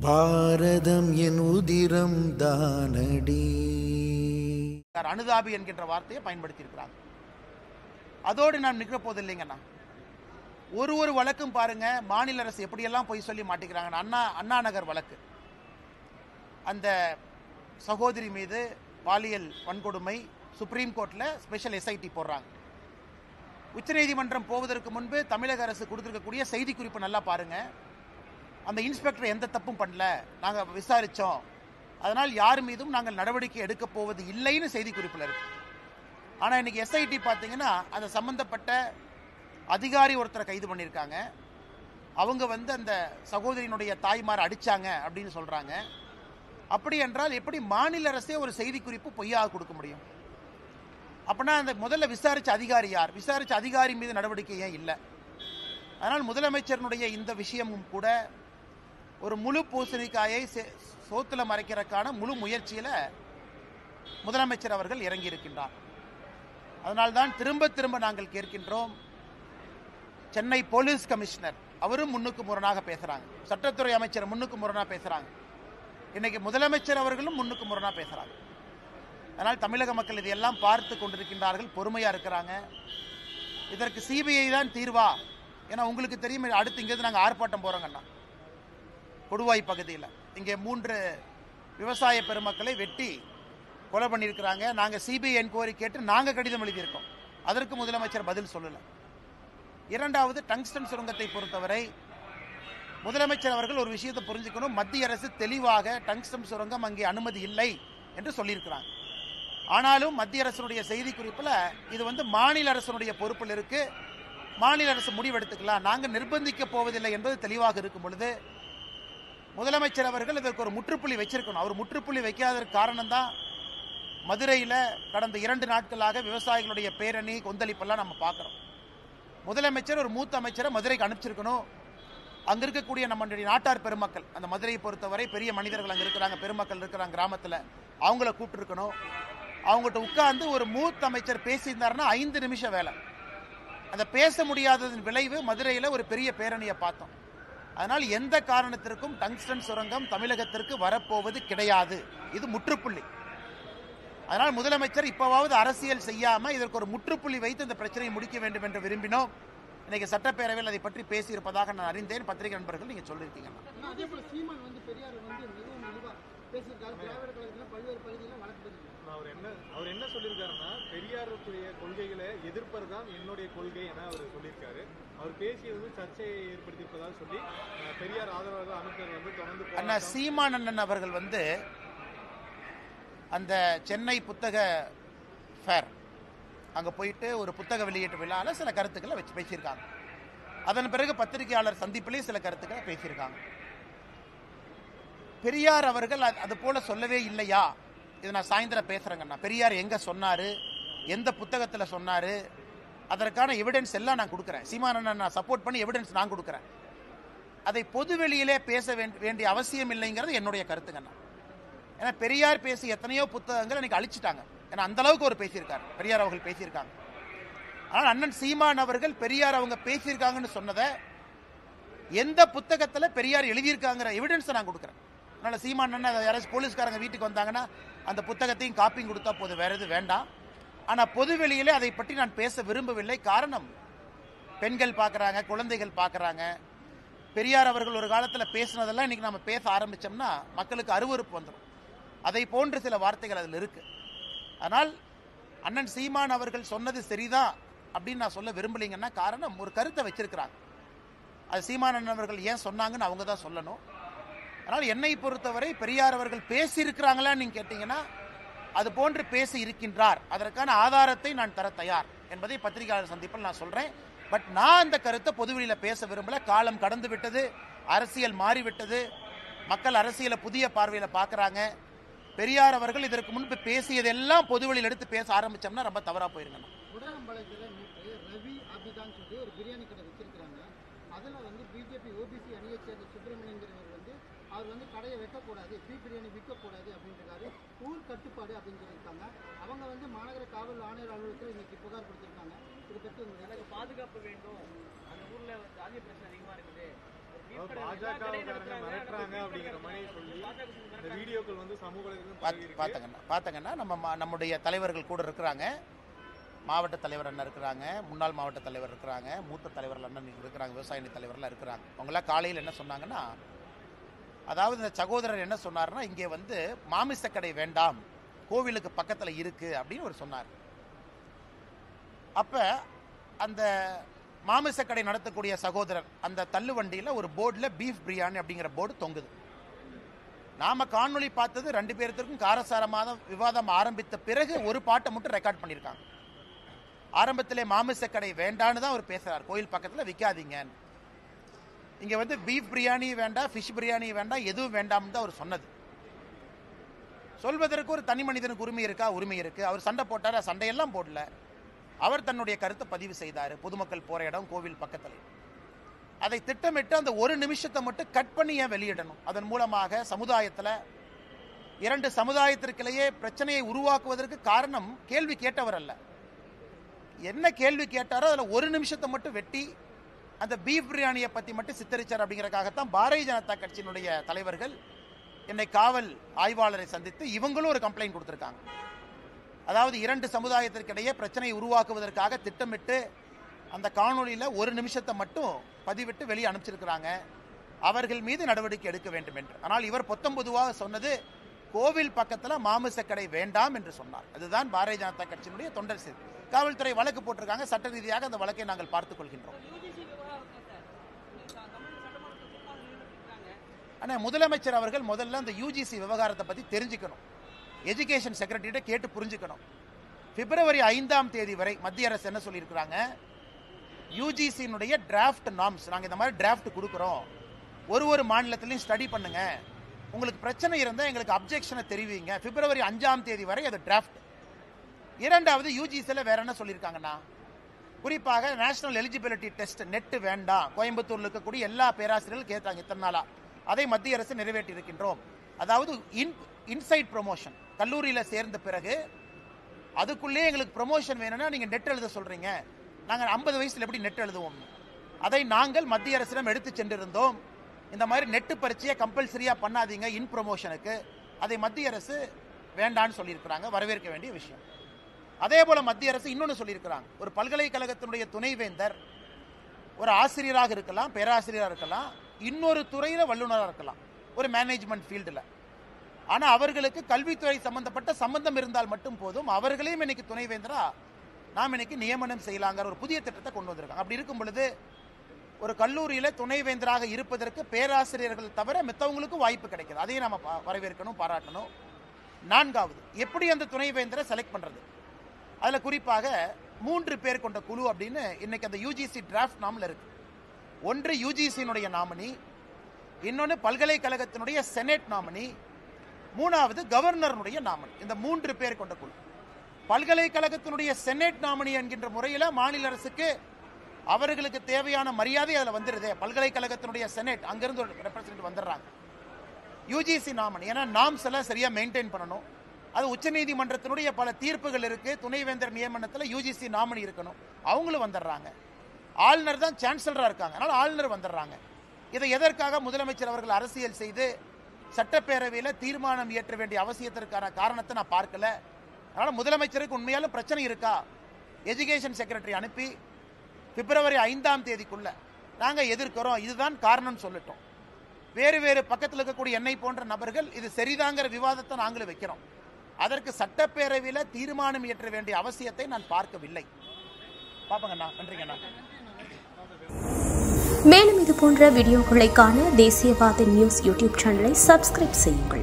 பாரதம் என் உதிரம் தானடி. அனுதாபி என்கின்ற வார்த்தையை பயன்படுத்தி இருக்கிறாங்க. அதோடு நான் நிற்க போதில்லைங்கண்ணா. ஒரு வழக்கும் பாருங்க, மாநில அரசு எப்படியெல்லாம் போய் சொல்லி மாட்டிக்கிறாங்க. அண்ணா நகர் வழக்கு, அந்த சகோதரி மீது பாலியல் வன்கொடுமை, சுப்ரீம் கோர்ட்ல ஸ்பெஷல் எஸ்ஐடி போடுறாங்க. உச்சநீதிமன்றம் போவதற்கு முன்பு தமிழக அரசு கொடுத்திருக்கக்கூடிய செய்தி குறிப்பு நல்லா பாருங்க. அந்த இன்ஸ்பெக்டர் எந்த தப்பும் பண்ணல, நாங்கள் விசாரித்தோம், அதனால் யார் மீதும் நாங்கள் நடவடிக்கை எடுக்க போவது இல்லைன்னு செய்தி குறிப்பில் இருக்கு. ஆனால் இன்னைக்கு எஸ்ஐடி பார்த்தீங்கன்னா அந்த சம்பந்தப்பட்ட அதிகாரி ஒருத்தரை கைது பண்ணியிருக்காங்க. அவங்க அந்த சகோதரியினுடைய தாய்மார் அடிச்சாங்க அப்படின்னு சொல்றாங்க. அப்படி என்றால் எப்படி மாநில அரசே ஒரு செய்தி குறிப்பு பொய்யாக கொடுக்க முடியும்? அப்படின்னா அந்த முதல்ல விசாரிச்ச அதிகாரி யார்? விசாரிச்ச அதிகாரி மீது நடவடிக்கை ஏன் இல்லை? அதனால் முதலமைச்சருடைய இந்த விஷயமும் கூட ஒரு முழு பூசணிக்காயை சோத்துல மறைக்கிறதுக்கான முழு முயற்சியில் முதலமைச்சர் அவர்கள் இறங்கி இருக்கின்றார். அதனால்தான் திரும்ப திரும்ப நாங்கள் கேட்கின்றோம். சென்னை போலீஸ் கமிஷனர் அவரும் முன்னுக்கு முரணாக பேசுறாங்க, சட்டத்துறை அமைச்சர் முன்னுக்கு முரணாக பேசுறாங்க, இன்னைக்கு முதலமைச்சர் அவர்களும் முன்னுக்கு முரணாக பேசுறாங்க. அதனால் தமிழக மக்கள் இதையெல்லாம் பார்த்து கொண்டிருக்கின்றார்கள், பொறுமையா இருக்கிறாங்க. இதற்கு சிபிஐ தான் தீர்வா? ஏன்னா உங்களுக்கு தெரியும், அடுத்து இங்கிருந்து நாங்கள் ஆர்ப்பாட்டம் போறோங்கண்ணா. கொடுவாய் பகுதியில் இங்கே 3 விவசாய பெருமக்களை வெட்டி கொலை பண்ணியிருக்கிறாங்க. நாங்கள் சிபிஐ என்கொயரி கேட்டு நாங்கள் கடிதம் எழுதியிருக்கோம். அதற்கு முதலமைச்சர் பதில் சொல்லலை. இரண்டாவது, டங்ஸ்டன் சுரங்கத்தை பொறுத்தவரை முதலமைச்சர் அவர்கள் ஒரு விஷயத்தை புரிஞ்சுக்கணும். மத்திய அரசு தெளிவாக டங்ஸ்டன் சுரங்கம் அங்கே அனுமதி இல்லை என்று சொல்லியிருக்கிறாங்க. ஆனாலும் மத்திய அரசுடைய செய்தி குறிப்பில் இது மாநில அரசுடைய பொறுப்பில் இருக்கு, மாநில அரசு முடிவெடுத்துக்கலாம், நாங்கள் நிர்பந்திக்க போவதில்லை என்பது தெளிவாக இருக்கும் பொழுது முதலமைச்சர் அவர்கள் இதற்கு ஒரு முற்றுப்புள்ளி வச்சிருக்கணும். அவர் முற்றுப்புள்ளி வைக்காததற்கு காரணம் தான் மதுரையில் கடந்த 2 நாட்களாக விவசாயிகளுடைய பேரணி கொந்தளிப்பெல்லாம் நம்ம பார்க்குறோம். முதலமைச்சர் ஒரு மூத்த அமைச்சரை மதுரைக்கு அனுப்பிச்சிருக்கணும். அங்கே இருக்கக்கூடிய நம்முடைய நாட்டார் பெருமக்கள், அந்த மதுரையை பொறுத்தவரை பெரிய மனிதர்கள் அங்கே இருக்கிறாங்க, பெருமக்கள் இருக்கிறாங்க கிராமத்தில், அவங்கள கூப்பிட்டுருக்கணும். அவங்ககிட்ட உட்கார்ந்து ஒரு மூத்த அமைச்சர் பேசியிருந்தாருன்னா 5 நிமிஷம் வேலை. அந்த பேச முடியாததன் விளைவு மதுரையில் ஒரு பெரிய பேரணியை பார்த்தோம். அதனால் எந்த காரணத்திற்கும் டங்ஸ்டன் சுரங்கம் தமிழகத்திற்கு வரப்போவது கிடையாது. இது முற்றுப்புள்ளி. அதனால் முதலமைச்சர் இப்போவாவது அரசியல் செய்யாம இதற்கு ஒரு முற்றுப்புள்ளி வைத்து இந்த பிரச்சனையை முடிக்க வேண்டும் என்று விரும்பினோம். இன்னைக்கு சட்டப்பேரவையில் அதை பற்றி பேசியிருப்பதாக நான் அறிந்தேன். பத்திரிகை நண்பர்கள் நீங்க சொல்லியிருக்கீங்க. அவர் என்ன சொல்லியிருக்காருன்னா, பெரியாருடைய கொள்கைகளை எதிர்ப்பதுதான் என்னுடைய கொள்கை என அவர் சொல்லியிருக்காரு. அவர் பேசியது சர்ச்சையை ஏற்படுத்தியிருப்பதாக சொல்லி பெரியார் ஆதரவாளர்கள் அமைச்சர் தொடர்ந்து அண்ணா சீமானண்ணன் அவர்கள் அந்த சென்னை புத்தக ஃபேர் அங்கே போயிட்டு ஒரு புத்தக வெளியீட்டு விழாவில் சில கருத்துக்களை வச்சு பேசியிருக்காங்க. அதன் பிறகு பத்திரிகையாளர் சந்திப்பிலே சில கருத்துக்களை பேசியிருக்காங்க. பெரியார் அவர்கள் அது போல சொல்லவே இல்லையா? இது நான் சாயந்தரம் பேசுறேங்கண்ணா. பெரியார் எங்க சொன்னாரு, எந்த புத்தகத்தில் சொன்னாரு, அதற்கான எவிடன்ஸ் எல்லாம் நான் கொடுக்குறேன். சீமானண்ணன் நான் சப்போர்ட் பண்ணி எவிடன்ஸ் நான் கொடுக்குறேன். அதை பொதுவெளியிலே பேச வேண்டிய அவசியம் இல்லைங்கிறது என்னுடைய கருத்துங்கண்ணா. ஏன்னா பெரியார் பேசி எத்தனையோ புத்தகங்கள் இன்னைக்கு அழிச்சிட்டாங்க. ஏன்னா அந்த அளவுக்கு அவர் பேசியிருக்காரு, பெரியார் அவர்கள் பேசியிருக்காங்க. ஆனால் அண்ணன் சீமான் அவர்கள் பெரியார் அவங்க பேசியிருக்காங்கன்னு சொன்னதை எந்த புத்தகத்தில் பெரியார் எழுதியிருக்காங்கிற எவிடன்ஸை நான் கொடுக்குறேன். அதனால சீமான் அண்ணன் யாராச்சும் போலீஸ்காரங்க வீட்டுக்கு வந்தாங்கன்னா அந்த புத்தகத்தையும் காப்பியும் கொடுத்தா போதும், வேற எது வேண்டாம். ஆனால் பொதுவெளியிலே அதை பற்றி நான் பேச விரும்பவில்லை. காரணம், பெண்கள் பார்க்குறாங்க, குழந்தைகள் பார்க்குறாங்க. பெரியார் அவர்கள் ஒரு காலத்தில் பேசினதெல்லாம் இன்னைக்கு நம்ம பேச ஆரம்பித்தோம்னா மக்களுக்கு அருவருப்பு வந்துடும். அதை போன்று சில வார்த்தைகள் அதில் இருக்கு. ஆனால் அண்ணன் சீமான் அவர்கள் சொன்னது சரிதான் அப்படின்னு நான் சொல்ல விரும்பலைங்கன்னா காரணம், ஒரு கருத்தை வச்சிருக்கிறாங்க. அது சீமான் அண்ணன் அவர்கள் ஏன் சொன்னாங்கன்னு அவங்க தான் சொல்லணும். அதனால் என்னை பொறுத்தவரை பெரியார் அவர்கள் பேசியிருக்கிறாங்களான்னு நீங்கள் கேட்டீங்கன்னா அது போன்று பேசி இருக்கின்றார், அதற்கான ஆதாரத்தை நான் தர தயார் என்பதை பத்திரிகையாளர் சந்திப்பில் நான் சொல்றேன். பட் நான் அந்த கருத்தை பொதுவெளியில் பேச விரும்பல. காலம் கடந்து விட்டது, அரசியல் மாறிவிட்டது, மக்கள் அரசியலை புதிய பார்வையில் பார்க்குறாங்க. பெரியார் அவர்கள் இதற்கு முன்பு பேசியதெல்லாம் பொதுவெளியில் எடுத்து பேச ஆரம்பிச்சோம்னா ரொம்ப தவறா போயிருங்க. ரவி அபிதான் சொல்லி ஒரு பிரியாணி கடை வச்சிருக்காங்க. அதில் பிஜேபி ஓபிசி அணியை சேர்ந்த சுப்பிரமணியங்கிறவர் அவர் கடையை வைக்கக்கூடாது, பிரியாணி விற்கக்கூடாது அப்படின்றாரு. ஊர் கட்டுப்பாடு அப்படின்னு சொல்லியிருக்காங்க. அவங்க மாநகர காவல் ஆணையர் அலுவலகத்தில் இன்னைக்கு புகார் கொடுத்திருக்காங்க. இதை பற்றி எனக்கு பாதுகாப்பு வேண்டும், அந்த ஊரில் ஜாதிய பிரச்சனை அதிகமாக இருக்குது, பாஜகவுக்காரங்க மிரட்டுறாங்க அப்படிங்கிற மாதிரி சொல்லி இந்த வீடியோக்கள் வந்து சமூக பார்த்தாங்கன்னா நம்முடைய தலைவர்கள் கூட இருக்கிறாங்க. மாவட்ட தலைவர் அண்ணன் இருக்கிறாங்க, முன்னாள் மாவட்ட தலைவர் இருக்கிறாங்க, மூத்த தலைவர்கள் அண்ணன் இருக்கிறாங்க, விவசாய தலைவர்லாம் இருக்கிறாங்க. அவங்களாம் காலையில் என்ன சொன்னாங்கன்னா, அதாவது இந்த சகோதரர் என்ன சொன்னார்னா, இங்கே வந்து மாமிசக்கடை வேண்டாம், கோவிலுக்கு பக்கத்தில் இருக்கு அப்படின்னு ஒரு சொன்னார். அப்போ அந்த மாமிசக்கடை நடத்தக்கூடிய சகோதரர் அந்த தள்ளு வண்டியில் ஒரு போர்டில் பீஃப் பிரியாணி அப்படிங்கிற போர்டு தொங்குது. நாம காணொலி பார்த்தது 2 பேர்த்திற்கும் காரசாரமான விவாதம் ஆரம்பித்த பிறகு ஒரு பாட்டை மட்டும் ரெக்கார்ட் பண்ணியிருக்காங்க. ஆரம்பத்திலே மாமிசக்கடை வேண்டான்னு தான் அவர் பேசுறார், கோயில் பக்கத்தில் விற்காதீங்க. இங்க வந்து பீஃப் பிரியாணி வேண்டாம், ஃபிஷ் பிரியாணி வேண்டாம், எதுவும் வேண்டாம்னு தான் அவர் சொன்னது. சொல்வதற்கு ஒரு தனி மனிதனுக்கு உரிமை இருக்கா? உரிமை இருக்கு. அவர் சண்டை போட்டார், சண்டையெல்லாம் போடல. அவர் தன்னுடைய கருத்தை பதிவு செய்தார். பொதுமக்கள் போற இடம் கோவில் பக்கத்தில். அதை திட்டமிட்டு அந்த ஒரு நிமிஷத்தை மட்டும் கட் பண்ணி ஏன் வெளியிடணும்? அதன் மூலமாக சமுதாயத்தில் 2 சமுதாயத்திற்கிலேயே பிரச்சனையை உருவாக்குவதற்கு காரணம் கேள்வி கேட்டவர் அல்ல. என்ன கேள்வி கேட்டாரோ அதில் ஒரு நிமிஷத்தை மட்டும் வெட்டி அந்த பீஃப் பிரியாணியை பற்றி மட்டும் சித்தரிச்சார். அப்படிங்கிறக்காகத்தான் பாரதிய ஜனதா கட்சியினுடைய தலைவர்கள் என்னை காவல் ஆய்வாளரை சந்தித்து இவங்களும் ஒரு கம்ப்ளைண்ட் கொடுத்துருக்காங்க. அதாவது 2 சமுதாயத்திற்கிடையே பிரச்சனையை உருவாக்குவதற்காக திட்டமிட்டு அந்த காணொலியில் ஒரு நிமிஷத்தை மட்டும் பதிவிட்டு வெளியே அனுப்பிச்சிருக்கிறாங்க. அவர்கள் மீது நடவடிக்கை எடுக்க வேண்டும் என்று. ஆனால் இவர் பொதுவாக சொன்னது கோவில் பக்கத்தில் மாமிசக்கடை வேண்டாம் என்று சொன்னார். அதுதான் பாரதிய ஜனதா கட்சியினுடைய தொண்டர் செய்தி. காவல்துறை வழக்கு போட்டிருக்காங்க. சட்ட ரீதியாக அந்த வழக்கை நாங்கள் பார்த்துக் கொள்கின்றோம். ஆனால் முதலமைச்சர் அவர்கள் முதல்ல அந்த யூஜிசி விவகாரத்தை பற்றி தெரிஞ்சுக்கணும். எஜுகேஷன் செக்ரட்டரியிட்ட கேட்டு புரிஞ்சுக்கணும். பிப்ரவரி 5ஆம் தேதி வரை மத்திய அரசு என்ன சொல்லியிருக்கிறாங்க, யூஜிசியினுடைய டிராஃப்ட் நார்ம்ஸ் நாங்கள் இந்த மாதிரி டிராஃப்ட் கொடுக்குறோம், ஒரு மாநிலத்திலையும் ஸ்டடி பண்ணுங்க, உங்களுக்கு பிரச்சனை இருந்தால் எங்களுக்கு அப்ஜெக்ஷனை தெரிவிங்க. பிப்ரவரி 5ஆம் தேதி வரை அது டிராஃப்ட். இரண்டாவது யூஜிசியில் வேற என்ன சொல்லியிருக்காங்கன்னா, குறிப்பாக நேஷனல் எலிஜிபிலிட்டி டெஸ்ட் நெட் வேண்டாம், கோயம்புத்தூர்ல இருக்கக்கூடிய எல்லா பேராசிரியர்களும் கேட்டாங்க இத்தனை நாளா, அதை மத்திய அரசு நிறைவேற்றி இருக்கின்றோம். அதாவது இன்சைட் ப்ரொமோஷன், கல்லூரியில் சேர்ந்த பிறகு அதுக்குள்ளே எங்களுக்கு ப்ரொமோஷன் வேணும்னா நீங்கள் நெட் எழுத சொல்றீங்க, நாங்கள் 50 வயசுல எப்படி நெட் எழுதுவோம், அதை நாங்கள் மத்திய அரசிடம் எடுத்து சென்றிருந்தோம். இந்த மாதிரி நெட்டு பரீட்சையை கம்பல்சரியா பண்ணாதீங்க இன் ப்ரொமோஷனுக்கு, அதை மத்திய அரசு வேண்டான்னு சொல்லியிருக்கிறாங்க. வரவேற்க வேண்டிய விஷயம். அதே போல மத்திய அரசு இன்னொன்று சொல்லியிருக்கிறாங்க, ஒரு பல்கலைக்கழகத்தினுடைய துணைவேந்தர் ஒரு ஆசிரியராக இருக்கலாம், பேராசிரியராக இருக்கலாம், இன்னொரு துறையில வல்லுநராக இருக்கலாம், ஒரு மேனேஜ்மெண்ட் ஃபீல்டில். ஆனால் அவர்களுக்கு கல்வித்துறை சம்பந்தப்பட்ட சம்பந்தம் இருந்தால் மட்டும் போதும், அவர்களையும் இன்னைக்கு துணைவேந்தரா நாம் இன்னைக்கு நியமனம் செய்யலாங்கிற ஒரு புதிய திட்டத்தை கொண்டு வந்திருக்காங்க. அப்படி இருக்கும் பொழுது ஒரு கல்லூரியில் துணைவேந்தராக இருப்பதற்கு பேராசிரியர்கள் தவிர மற்றவங்களுக்கு வாய்ப்பு கிடைக்குது. அதையும் நம்ம வரவேற்கணும், பாராட்டணும். 4வது, எப்படி அந்த துணைவேந்தரை செலக்ட் பண்றது? அதில் குறிப்பாக 3 பேர் கொண்ட குழு அப்படின்னு இன்னைக்கு அந்த யூஜிசி டிராஃப்ட் நாமில் இருக்கு. ஒன்று யூஜிசியினுடைய நாமினி, இன்னொன்று பல்கலைக்கழகத்தினுடைய செனட் நாமினி, 3வது கவர்னருடைய நாமினி. இந்த 3 பேர் கொண்ட குழு. பல்கலைக்கழகத்தினுடைய செனட் நாமினி என்கின்ற முறையில் மாநில அரசுக்கு அவர்களுக்கு தேவையான மரியாதை அதில் வந்துடுது. பல்கலைக்கழகத்தினுடைய செனட் அங்கிருந்து ஒரு ரெப்ரசன்டேட்டிவ் வந்துடுறாங்க. யூஜிசி நாமினி, ஏன்னா நாம்ஸ் எல்லாம் சரியா மெயின்டைன் பண்ணணும். அது உச்சநீதிமன்றத்தினுடைய பல தீர்ப்புகள் இருக்கு. துணைவேந்தர் நியமனத்தில் யூஜிசி நாமினி இருக்கணும், அவங்களும் வந்துடுறாங்க. ஆளுநர் தான் சான்சலரா இருக்காங்க, அதனால ஆளுநர் வந்துடுறாங்க. இதை எதற்காக முதலமைச்சர் அவர்கள் அரசியல் செய்து சட்டப்பேரவையில் தீர்மானம் இயற்ற வேண்டிய அவசியத்திற்கான காரணத்தை நான் பார்க்கல. அதனால முதலமைச்சருக்கு உண்மையாலும் பிரச்சனை இருக்கா, எஜுகேஷன் செக்ரட்டரி அனுப்பி பிப்ரவரி 5ஆம் தேதிக்குள்ள நாங்க எதிர்க்கிறோம், இதுதான் காரணம் சொல்லிட்டோம். வேறு பக்கத்தில் இருக்கக்கூடிய என்னை போன்ற நபர்கள் இது சரிதாங்கிற விவாதத்தை நாங்களும் வைக்கிறோம். அதற்கு சட்டப்பேரவையில் தீர்மானம் இயற்ற வேண்டிய அவசியத்தை நான் பார்க்கவில்லை. பாப்பங்கண்ணா, நன்றிங்கண்ணா. மேலும் இது போன்ற வீடியோக்களை காண தேசியவாத நியூஸ் யூடியூப் சேனலை சப்ஸ்கிரைப் செய்யுங்கள்.